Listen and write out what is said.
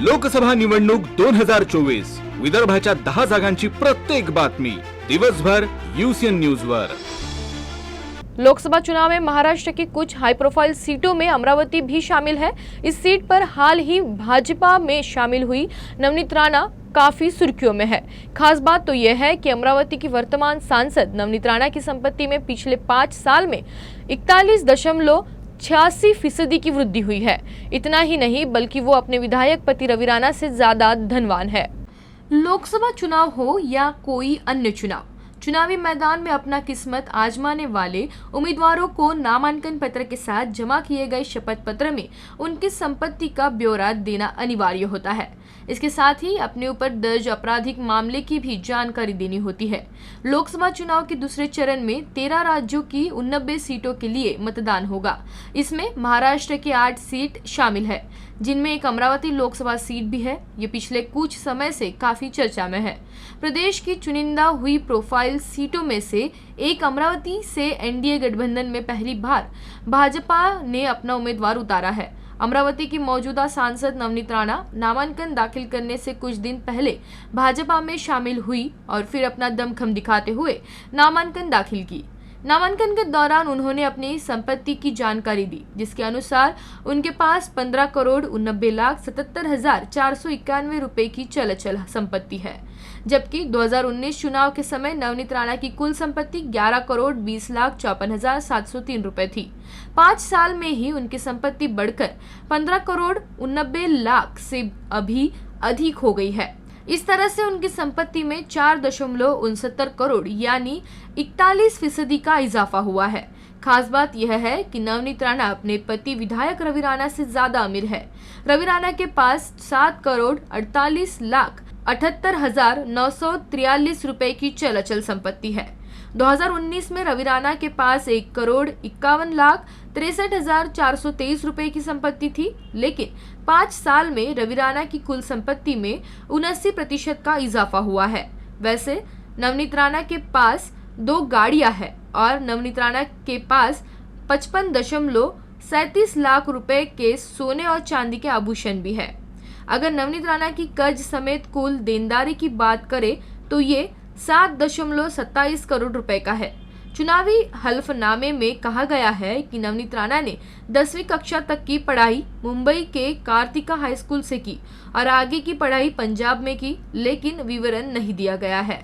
लोकसभा निवडणूक 2024 विदर्भाच्या 10 जागांची प्रत्येक बातमी दिवसभर UCN न्यूज वर। लोकसभा चुनाव में महाराष्ट्र की कुछ हाई प्रोफाइल सीटों में अमरावती भी शामिल है। इस सीट पर हाल ही भाजपा में शामिल हुई नवनीत राणा काफी सुर्खियों में है। खास बात तो यह है कि अमरावती की वर्तमान सांसद नवनीत राणा की संपत्ति में पिछले 5 साल में 41.86% की वृद्धि हुई है। इतना ही नहीं बल्कि वो अपने विधायक पति रवि राणा से ज्यादा धनवान है। लोकसभा चुनाव हो या कोई अन्य चुनाव, चुनावी मैदान में अपना किस्मत आजमाने वाले उम्मीदवारों को नामांकन पत्र के साथ जमा किए गए शपथ पत्र में उनकी संपत्ति का ब्यौरा देना अनिवार्य होता है। इसके साथ ही अपने ऊपर दर्ज आपराधिक मामले की भी जानकारी देनी होती है। लोकसभा चुनाव के दूसरे चरण में 13 राज्यों की 89 सीटों के लिए मतदान होगा। इसमें महाराष्ट्र की 8 सीट शामिल है, जिनमें एक अमरावती लोकसभा सीट भी है। ये पिछले कुछ समय से काफी चर्चा में है। प्रदेश की चुनिंदा हुई प्रोफाइल सीटों में से एक अमरावती से एनडीए गठबंधन में पहली बार भाजपा ने अपना उम्मीदवार उतारा है। अमरावती की मौजूदा सांसद नवनीत राणा नामांकन दाखिल करने से कुछ दिन पहले भाजपा में शामिल हुई और फिर अपना दमखम दिखाते हुए नामांकन दाखिल की। नामांकन के दौरान उन्होंने अपनी संपत्ति की जानकारी दी, जिसके अनुसार उनके पास 15,90,77,491 रुपए की चल संपत्ति है, जबकि 2019 चुनाव के समय नवनीत राणा की कुल संपत्ति 11,20,54,703 रुपए थी। 5 साल में ही उनकी संपत्ति बढ़कर 15,90,00,000 से अभी अधिक हो गई है। इस तरह से उनकी संपत्ति में 4.69 करोड़ यानी 41% का इजाफा हुआ है। खास बात यह है कि नवनीत राणा अपने पति विधायक रवि राणा से ज्यादा अमीर है। रवि राणा के पास 7,48,78,943 रुपए की चल संपत्ति है। 2019 में रवि राणा के पास 1,51,63,423 रुपए की संपत्ति थी, लेकिन 5 साल में रवि राणा की कुल संपत्ति में 79% का इजाफा हुआ है। वैसे नवनीत राणा के पास 2 गाड़ियां हैं और नवनीत राणा के पास 55.37 लाख रुपए के सोने और चांदी के आभूषण भी है। अगर नवनीत राणा की कर्ज समेत कुल देनदारी की बात करें तो ये 7.27 करोड़ रुपए का है। चुनावी हल्फनामे में कहा गया है कि नवनीत राणा ने 10वीं कक्षा तक की पढ़ाई मुंबई के कार्तिका हाई स्कूल से की और आगे की पढ़ाई पंजाब में की, लेकिन विवरण नहीं दिया गया है।